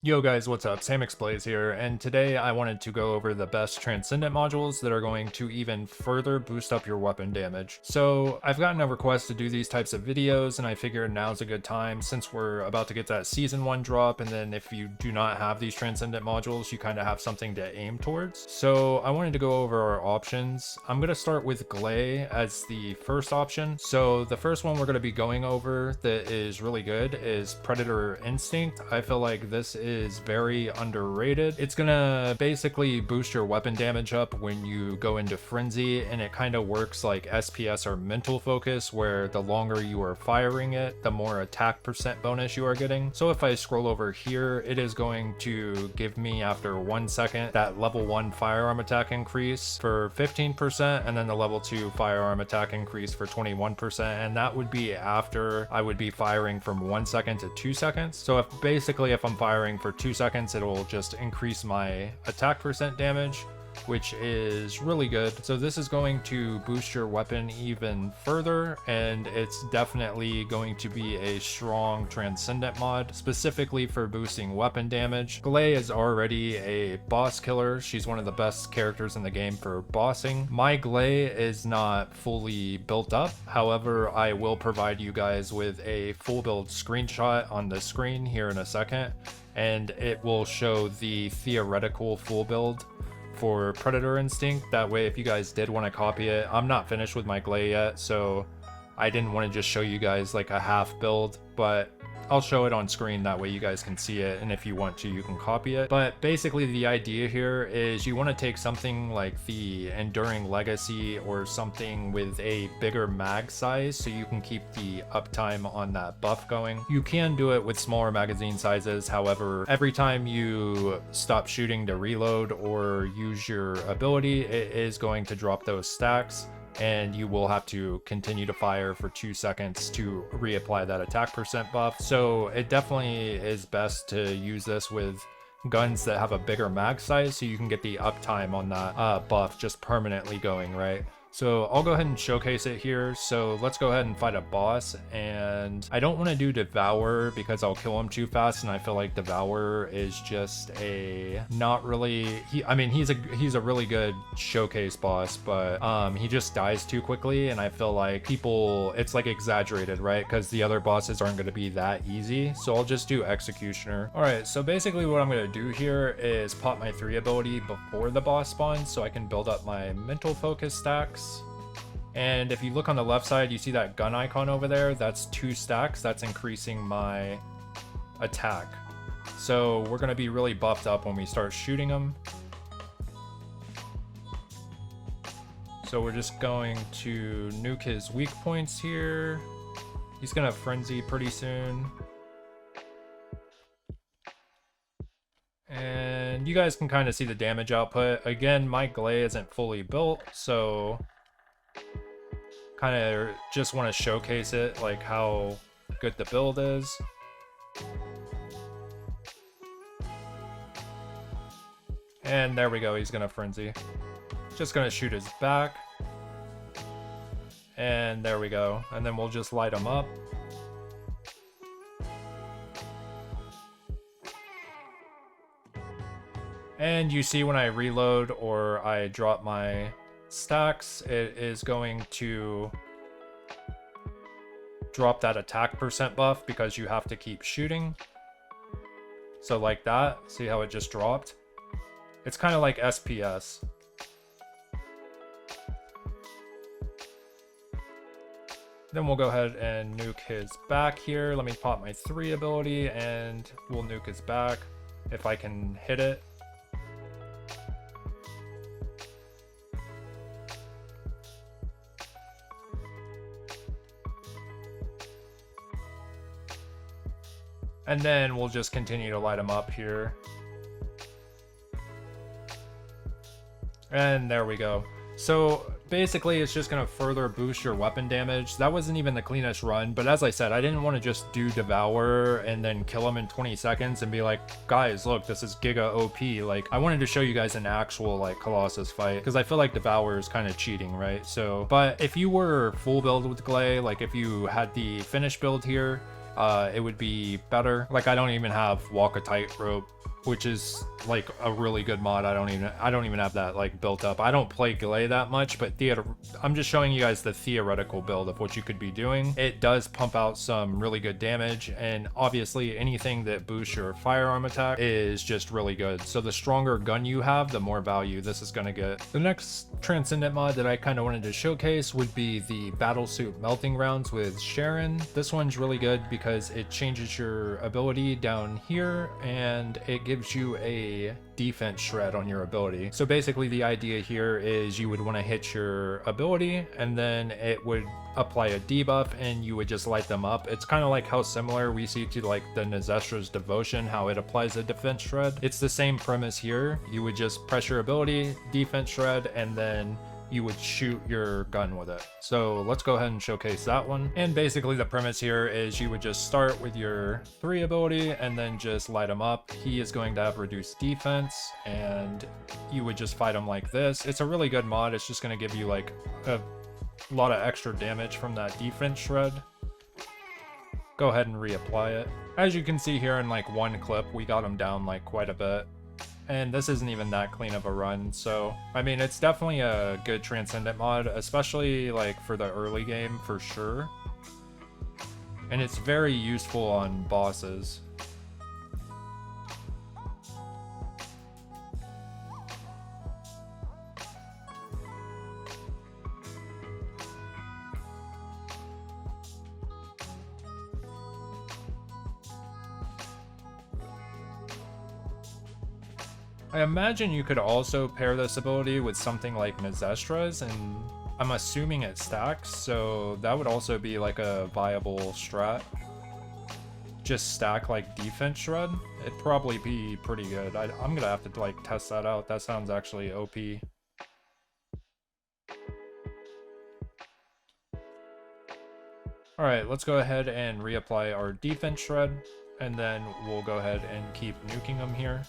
Yo guys, what's up? Sam Blaze here, and today I wanted to go over the best Transcendent modules that are going to even further boost up your weapon damage. So I've gotten a request to do these types of videos, and I figured now's a good time since we're about to get that Season 1 drop, and then if you do not have these Transcendent modules, you kind of have something to aim towards. So I wanted to go over our options. I'm going to start with Gley as the first option. So the first one we're going to be going over that is really good is Predator Instinct. I feel like this is very underrated. It's gonna basically boost your weapon damage up when you go into frenzy, and it kind of works like SPS or mental focus, where the longer you are firing it, the more attack percent bonus you are getting. So if I scroll over here, it is going to give me after 1 second that level 1 firearm attack increase for 15%, and then the level 2 firearm attack increase for 21%, and that would be after I would be firing from 1 second to 2 seconds. So if I'm firing for 2 seconds, it'll just increase my attack percent damage, which is really good. So this is going to boost your weapon even further, and it's definitely going to be a strong Transcendent mod, specifically for boosting weapon damage. Gley is already a boss killer. She's one of the best characters in the game for bossing. My Gley is not fully built up. However, I will provide you guys with a full build screenshot on the screen here in a second, and it will show the theoretical full build for Predator Instinct. That way, if you guys did want to copy it, I'm not finished with my Gley yet, so I didn't want to just show you guys like a half build, but I'll show it on screen, that way you guys can see it, and if you want to, you can copy it. But basically the idea here is you want to take something like the Enduring Legacy or something with a bigger mag size so you can keep the uptime on that buff going. You can do it with smaller magazine sizes, however, every time you stop shooting to reload or use your ability, it is going to drop those stacks, and you will have to continue to fire for 2 seconds to reapply that attack percent buff. So it definitely is best to use this with guns that have a bigger mag size so you can get the uptime on that buff just permanently going, right? So I'll go ahead and showcase it here. So let's go ahead and fight a boss, and I don't want to do Devour because I'll kill him too fast, and I feel like Devour is just a not really, he's a really good showcase boss, but he just dies too quickly, and I feel like people, it's like exaggerated, right? Because the other bosses aren't going to be that easy. So I'll just do Executioner. All right, so basically what I'm going to do here is pop my 3 ability before the boss spawns so I can build up my mental focus stacks. And if you look on the left side, you see that gun icon over there. That's 2 stacks. That's increasing my attack. So we're going to be really buffed up when we start shooting them. So we're just going to nuke his weak points here. He's going to frenzy pretty soon. And you guys can kind of see the damage output. Again, my Gley isn't fully built, so kind of just want to showcase it, like how good the build is. And there we go, he's gonna frenzy. Just gonna shoot his back. And there we go. And then we'll just light him up. And you see when I reload or I drop my stacks, it is going to drop that attack percent buff because you have to keep shooting. So like that, see how it just dropped? It's kind of like SPS. Then we'll go ahead and nuke his back here. Let me pop my 3 ability and we'll nuke his back if I can hit it. And then we'll just continue to light them up here. And there we go. So basically it's just going to further boost your weapon damage. That wasn't even the cleanest run, but as I said, I didn't want to just do Devour and then kill him in 20 seconds and be like, guys, look, this is Giga OP. Like, I wanted to show you guys an actual like Colossus fight, because I feel like Devour is kind of cheating, right? So, but if you were full build with Gley, like if you had the finish build here, it would be better. Like, I don't even have walk a tightrope, which is like a really good mod. I don't even have that like built up. I don't play Gley that much, but I'm just showing you guys the theoretical build of what you could be doing. It does pump out some really good damage, and obviously anything that boosts your firearm attack is just really good. So the stronger gun you have, the more value this is gonna get. The next Transcendent mod that I kind of wanted to showcase would be the Battlesuit melting rounds with Sharen. This one's really good because it changes your ability down here, and it gives you a defense shred on your ability. So basically the idea here is you would want to hit your ability, and then it would apply a debuff and you would just light them up. It's kind of like how similar we see to like the Nazestra's Devotion, how it applies a defense shred. It's the same premise here. You would just press your ability, defense shred, and then you would shoot your gun with it. So let's go ahead and showcase that one. And basically the premise here is you would just start with your 3 ability and then just light him up. He is going to have reduced defense, and you would just fight him like this. It's a really good mod. It's just going to give you like a lot of extra damage from that defense shred. Go ahead and reapply it. As you can see here in like one clip, we got him down like quite a bit. And this isn't even that clean of a run, so I mean, it's definitely a good Transcendent mod, especially like for the early game for sure. And it's very useful on bosses. I imagine you could also pair this ability with something like Nazestra's, and I'm assuming it stacks, so that would also be like a viable strat. Just stack like defense shred. It'd probably be pretty good. I'm gonna have to like test that out. That sounds actually OP. Alright, let's go ahead and reapply our defense shred, and then we'll go ahead and keep nuking them here.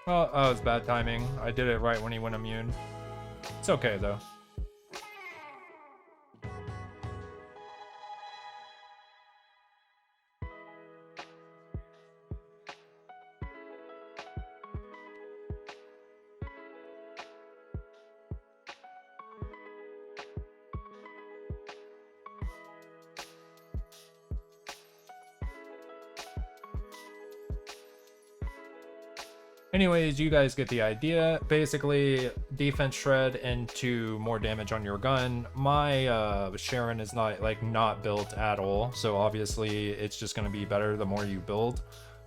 Well, that was bad timing. I did it right when he went immune. It's okay, though. Anyways, you guys get the idea. Basically, defense shred into more damage on your gun. My Sharen is not built at all, so obviously it's just going to be better the more you build,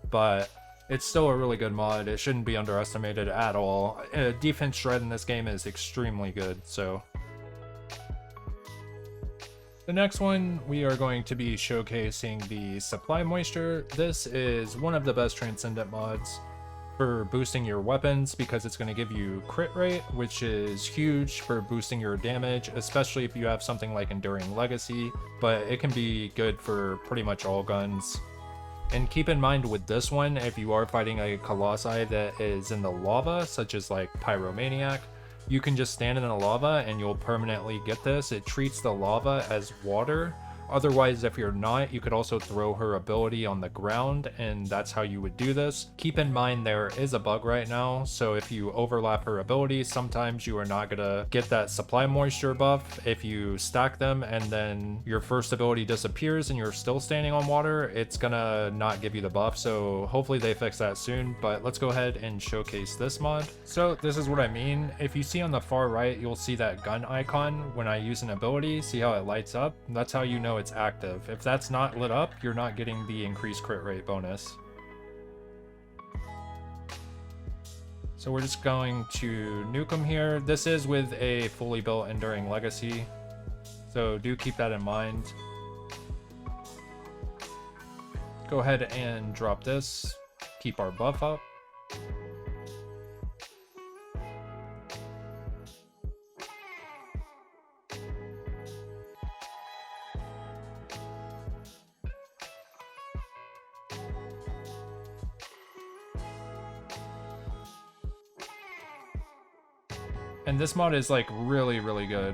but it's still a really good mod. It shouldn't be underestimated at all. Defense shred in this game is extremely good, so. The next one, we are going to be showcasing the Supply Moisture. This is one of the best Transcendent mods for boosting your weapons because it's going to give you crit rate, which is huge for boosting your damage, especially if you have something like Enduring Legacy, but it can be good for pretty much all guns. And keep in mind with this one, if you are fighting a Colossi that is in the lava, such as like Pyromaniac, you can just stand in the lava and you'll permanently get this. It treats the lava as water. Otherwise, if you're not, you could also throw her ability on the ground, and that's how you would do this. Keep in mind there is a bug right now, so if you overlap her ability, sometimes you are not gonna get that Supply Moisture buff. If you stack them and then your first ability disappears and you're still standing on water, it's gonna not give you the buff, so hopefully they fix that soon. But let's go ahead and showcase this mod. So this is what I mean. If you see on the far right, you'll see that gun icon when I use an ability. See how it lights up? That's how you know it's active. If that's not lit up, you're not getting the increased crit rate bonus. So we're just going to nuke them here. This is with a fully built Enduring Legacy, so do keep that in mind. Go ahead and drop this, keep our buff up. And this mod is like really, really good.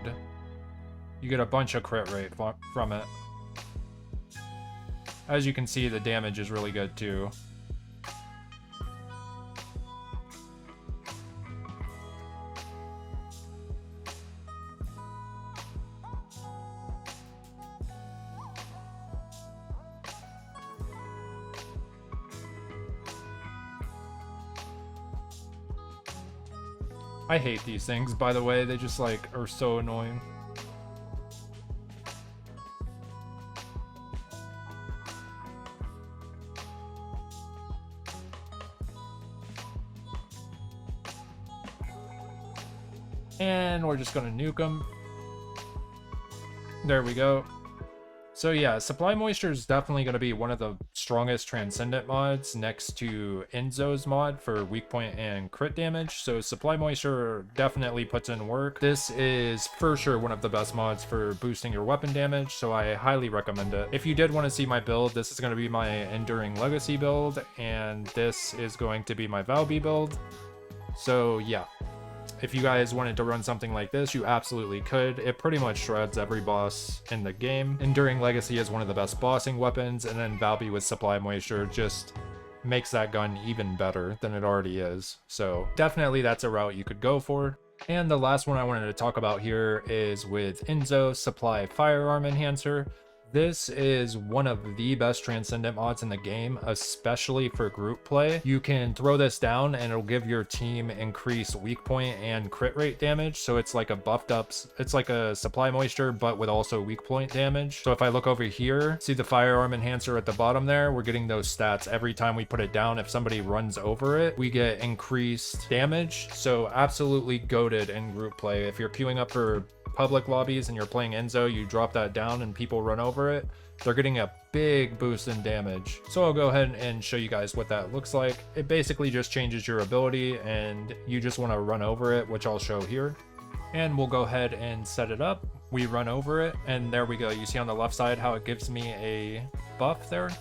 You get a bunch of crit rate from it. As you can see, the damage is really good too. I hate these things, by the way. They just like are so annoying. And we're just gonna nuke them. There we go. So yeah, Supply Moisture is definitely going to be one of the strongest Transcendent mods next to Enzo's mod for weak point and crit damage. So Supply Moisture definitely puts in work. This is for sure one of the best mods for boosting your weapon damage, so I highly recommend it. If you did want to see my build, this is going to be my Enduring Legacy build, and this is going to be my Valby build. So yeah. If you guys wanted to run something like this, you absolutely could. It pretty much shreds every boss in the game. Enduring Legacy is one of the best bossing weapons, and then Valby with Supply Moisture just makes that gun even better than it already is. So definitely that's a route you could go for. And the last one I wanted to talk about here is with Enzo Supply Firearm Enhancer. This is one of the best Transcendent mods in the game, especially for group play. You can throw this down and it'll give your team increased weak point and crit rate damage. So it's like a buffed up, it's like a Supply Moisture, but with also weak point damage. So if I look over here, see the Firearm Enhancer at the bottom there, we're getting those stats every time we put it down. If somebody runs over it, we get increased damage. So absolutely goated in group play. If you're queuing up for public lobbies and you're playing Enzo, you drop that down and people run over it, they're getting a big boost in damage. So I'll go ahead and show you guys what that looks like. It basically just changes your ability and you just want to run over it, which I'll show here. And we'll go ahead and set it up. We run over it and there we go. You see on the left side how it gives me a buff there?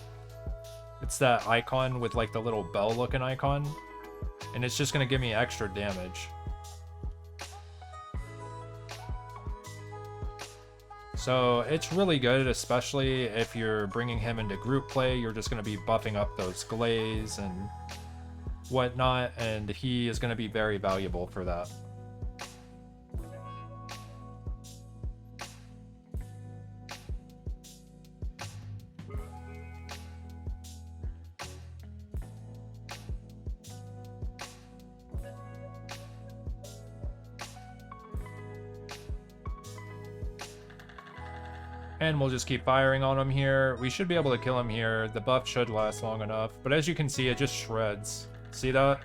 It's that icon with like the little bell looking icon, and it's just going to give me extra damage. So it's really good, especially if you're bringing him into group play. You're just going to be buffing up those Gleys and whatnot, and he is going to be very valuable for that. And we'll just keep firing on him here. We should be able to kill him here. The buff should last long enough. But as you can see, it just shreds. See that?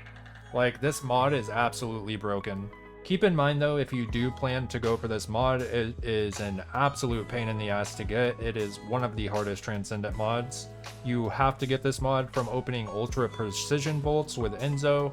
Like, this mod is absolutely broken. Keep in mind though, if you do plan to go for this mod, it is an absolute pain in the ass to get. It is one of the hardest Transcendent mods. You have to get this mod from opening Ultra Precision Bolts with Enzo.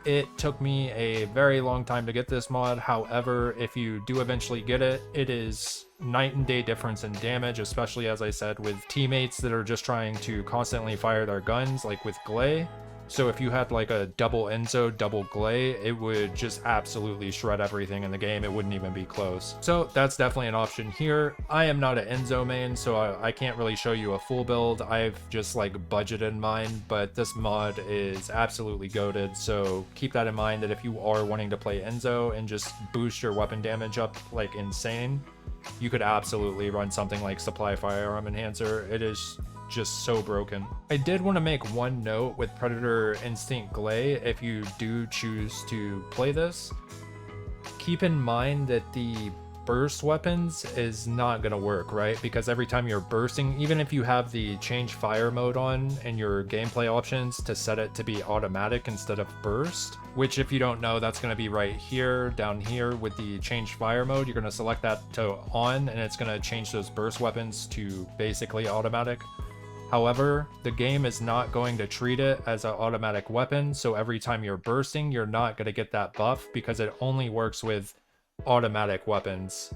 It took me a very long time to get this mod. However, if you do eventually get it, it is night and day difference in damage, especially as I said with teammates that are just trying to constantly fire their guns, like with Gley. So if you had like a double Enzo, double Gley, it would just absolutely shred everything in the game. It wouldn't even be close. So that's definitely an option here. I am not an Enzo main, so I can't really show you a full build. I've just like budgeted mine, but this mod is absolutely goated. So keep that in mind, that if you are wanting to play Enzo and just boost your weapon damage up like insane, you could absolutely run something like Supply Firearm Enhancer. It is just so broken. I did want to make one note with Predator Instinct Gley. If you do choose to play this, keep in mind that the burst weapons is not going to work, right? Because every time you're bursting, even if you have the change fire mode on in your gameplay options to set it to be automatic instead of burst, which if you don't know, that's going to be right here, down here with the change fire mode. You're going to select that to on, and it's going to change those burst weapons to basically automatic. However, the game is not going to treat it as an automatic weapon, so every time you're bursting, you're not going to get that buff because it only works with automatic weapons.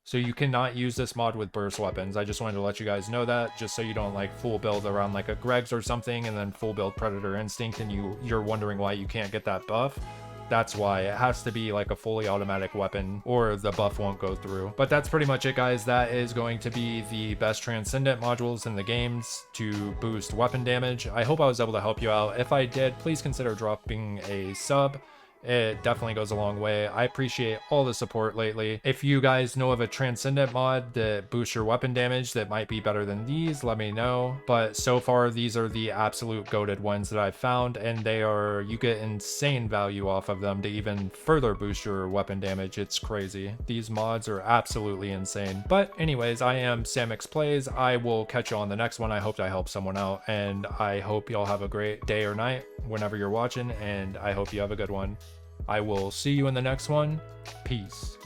So you cannot use this mod with burst weapons. I just wanted to let you guys know that, just so you don't like full build around like a Greg's or something and then full build Predator Instinct and you're wondering why you can't get that buff. That's why it has to be like a fully automatic weapon or the buff won't go through. But that's pretty much it, guys. That is going to be the best Transcendent modules in the games to boost weapon damage. I hope I was able to help you out. If I did, please consider dropping a sub. It definitely goes a long way. I appreciate all the support lately. If you guys know of a Transcendent mod that boosts your weapon damage that might be better than these, let me know. But so far, these are the absolute goated ones that I've found, and you get insane value off of them to even further boost your weapon damage. It's crazy. These mods are absolutely insane. But anyways, I am Samix Plays. I will catch you on the next one. I hope I help someone out, and I hope y'all have a great day or night whenever you're watching, and I hope you have a good one. I will see you in the next one. Peace.